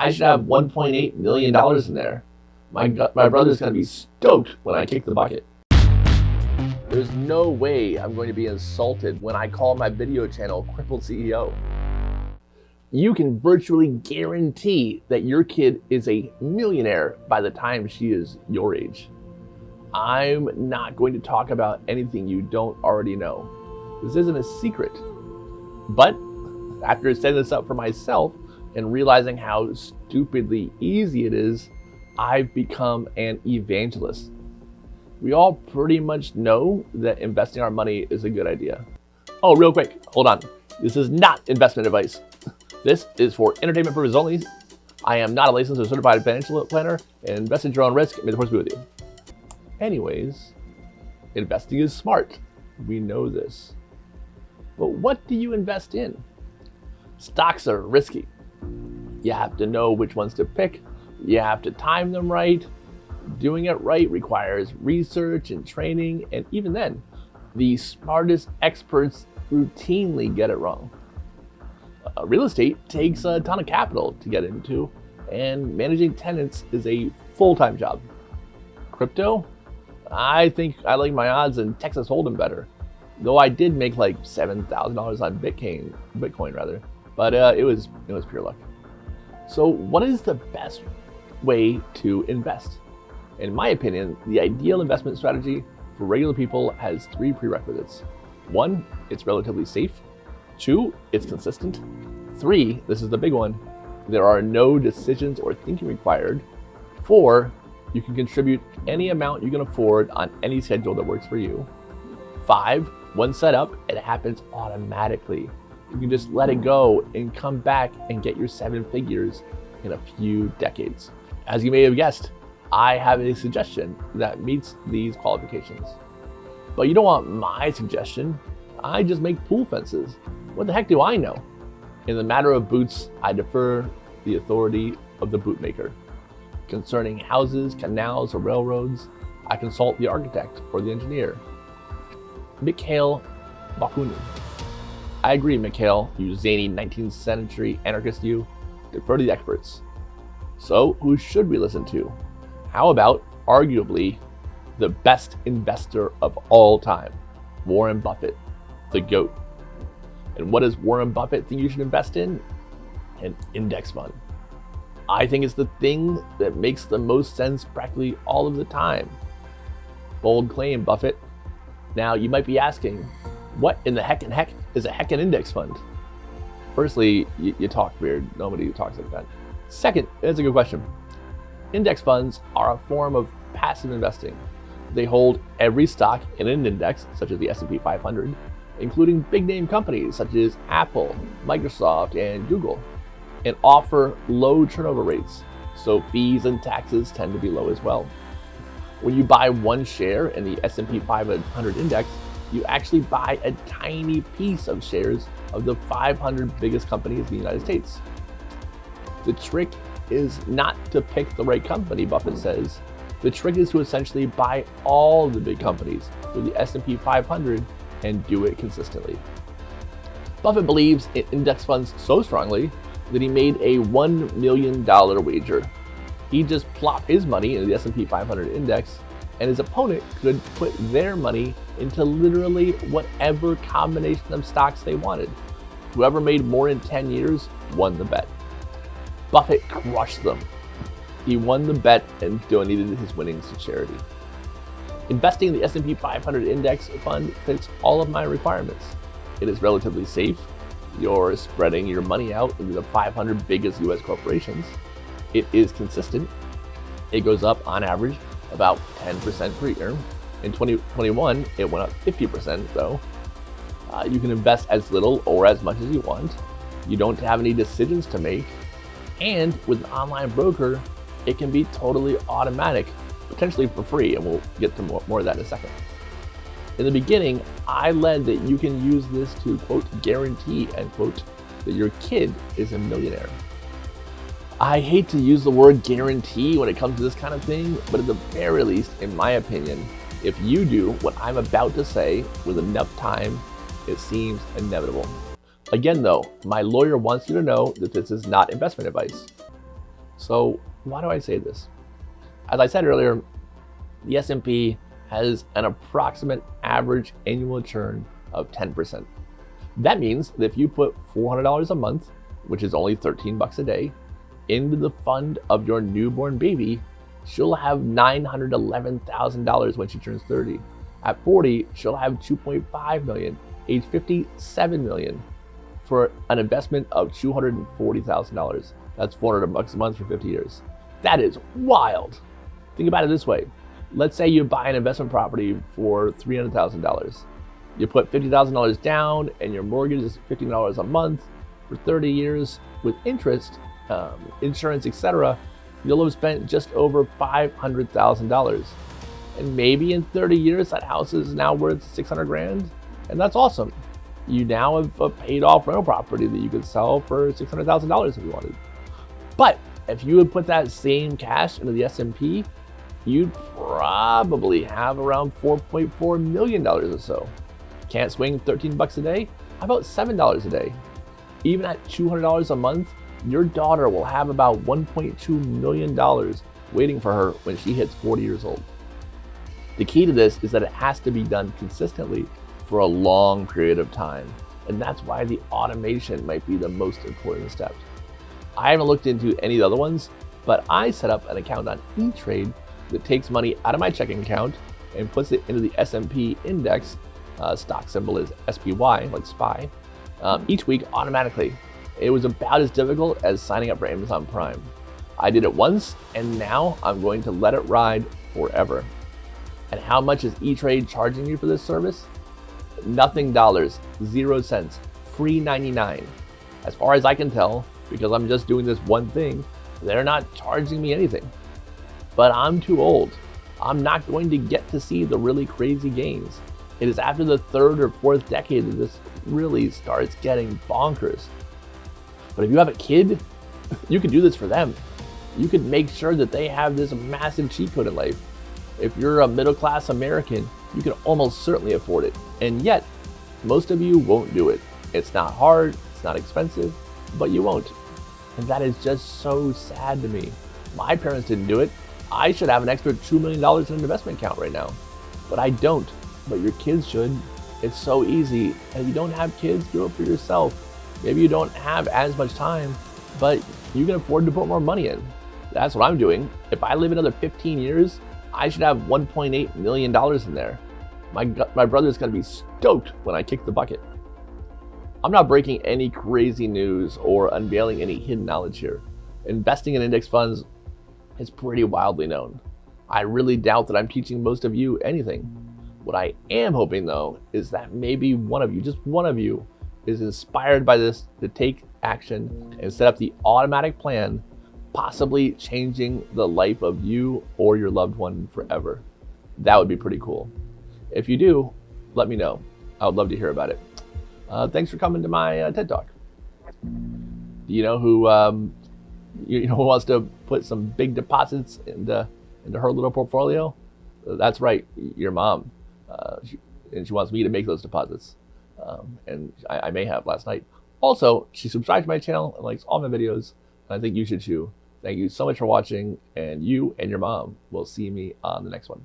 I should have $1.8 million in there. My brother's going to be stoked when I kick the bucket. There's no way I'm going to be insulted when I call my video channel Crippled CEO. You can virtually guarantee that your kid is a millionaire by the time she is your age. I'm not going to talk about anything you don't already know. This isn't a secret. But after setting this up for myself and realizing how stupidly easy it is, I've become an evangelist. We all pretty much know that investing our money is a good idea. Oh, real quick, hold on. This is not investment advice. This is for entertainment purposes only. I am not a licensed or certified financial planner, and invest at your own risk. May the force be with you. Anyways, investing is smart. We know this. But what do you invest in? Stocks are risky. You have to know which ones to pick. You have to time them right. Doing it right requires research and training, and even then, the smartest experts routinely get it wrong. Real estate takes a ton of capital to get into, and managing tenants is a full-time job. Crypto? I think I like my odds in Texas Hold'em better, though I did make like $7,000 on Bitcoin rather, but it was pure luck. So what is the best way to invest? In my opinion, the ideal investment strategy for regular people has 3 prerequisites. 1, it's relatively safe. 2, it's consistent. 3, this is the big one, there are no decisions or thinking required. 4, you can contribute any amount you can afford on any schedule that works for you. 5, once set up, it happens automatically. You can just let it go and come back and get your 7 figures in a few decades. As you may have guessed, I have a suggestion that meets these qualifications. But you don't want my suggestion. I just make pool fences. What the heck do I know? In the matter of boots, I defer the authority of the bootmaker. Concerning houses, canals, or railroads, I consult the architect or the engineer. Mikhail Bakunin. I agree, Mikhail, you zany 19th century anarchist you. Defer to the experts. So, who should we listen to? How about, arguably, the best investor of all time, Warren Buffett, the GOAT. And what does Warren Buffett think you should invest in? An index fund. I think it's the thing that makes the most sense practically all of the time. Bold claim, Buffett. Now, you might be asking, what in the heck is a heckin' index fund? Firstly, you talk weird. Nobody talks like that. Second, it's a good question. Index funds are a form of passive investing. They hold every stock in an index, such as the S&P 500, including big name companies such as Apple, Microsoft, and Google, and offer low turnover rates, so fees and taxes tend to be low as well. When you buy one share in the S&P 500 index, you actually buy a tiny piece of shares of the 500 biggest companies in the United States. The trick is not to pick the right company, Buffett says. The trick is to essentially buy all the big companies through the S&P 500 and do it consistently. Buffett believes in index funds so strongly that he made a $1 million wager. He just plopped his money into the S&P 500 index, and his opponent could put their money into literally whatever combination of stocks they wanted. Whoever made more in 10 years won the bet. Buffett crushed them. He won the bet and donated his winnings to charity. Investing in the S&P 500 index fund fits all of my requirements. It is relatively safe. You're spreading your money out into the 500 biggest US corporations. It is consistent. It goes up on average about 10% per year. In 2021, it went up 50% though. You can invest as little or as much as you want. You don't have any decisions to make. And with an online broker, it can be totally automatic, potentially for free, and we'll get to more of that in a second. In the beginning, I led that you can use this to, quote, guarantee, end quote, that your kid is a millionaire. I hate to use the word guarantee when it comes to this kind of thing, but at the very least, in my opinion, if you do what I'm about to say with enough time, it seems inevitable. Again though, my lawyer wants you to know that this is not investment advice. So why do I say this? As I said earlier, the S&P has an approximate average annual return of 10%. That means that if you put $400 a month, which is only 13 bucks a day, into the fund of your newborn baby, she'll have $911,000 when she turns 30. At 40, she'll have $2.5 million, age 50, $7 million, for an investment of $240,000. That's 400 bucks a month for 50 years. That is wild. Think about it this way. Let's say you buy an investment property for $300,000. You put $50,000 down and your mortgage is $15 a month for 30 years with interest, insurance, etc. You'll have spent just over $500,000. And maybe in 30 years, that house is now worth 600 grand. And that's awesome. You now have a paid off rental property that you could sell for $600,000 if you wanted. But if you would put that same cash into the S&P, you'd probably have around $4.4 million or so. Can't swing 13 bucks a day? How about $7 a day? Even at $200 a month, your daughter will have about $1.2 million waiting for her when she hits 40 years old. The key to this is that it has to be done consistently for a long period of time. And that's why the automation might be the most important step. I haven't looked into any of the other ones, but I set up an account on E-Trade that takes money out of my checking account and puts it into the S&P index, stock symbol is SPY, like SPY, each week automatically. It was about as difficult as signing up for Amazon Prime. I did it once, and now I'm going to let it ride forever. And how much is E-Trade charging you for this service? Nothing dollars, 0 cents, free 99. As far as I can tell, because I'm just doing this one thing, they're not charging me anything. But I'm too old. I'm not going to get to see the really crazy gains. It is after the third or fourth decade that this really starts getting bonkers. But if you have a kid, you can do this for them. You can make sure that they have this massive cheat code in life. If you're a middle-class American, you can almost certainly afford it. And yet, most of you won't do it. It's not hard, it's not expensive, but you won't. And that is just so sad to me. My parents didn't do it. I should have an extra $2 million in an investment account right now. But I don't. But your kids should. It's so easy. And if you don't have kids, do it for yourself. Maybe you don't have as much time, but you can afford to put more money in. That's what I'm doing. If I live another 15 years, I should have $1.8 million in there. My brother's gonna be stoked when I kick the bucket. I'm not breaking any crazy news or unveiling any hidden knowledge here. Investing in index funds is pretty widely known. I really doubt that I'm teaching most of you anything. What I am hoping though is that maybe one of you, just one of you, is inspired by this to take action and set up the automatic plan, possibly changing the life of you or your loved one forever. That would be pretty cool. If you do, let me know. I would love to hear about it. Thanks for coming to my TED Talk. Do you know who who wants to put some big deposits into her little portfolio? That's right, your mom. And she wants me to make those deposits. And I may have last night. Also, she subscribed to my channel and likes all my videos. And I think you should too. Thank you so much for watching, and you and your mom will see me on the next one.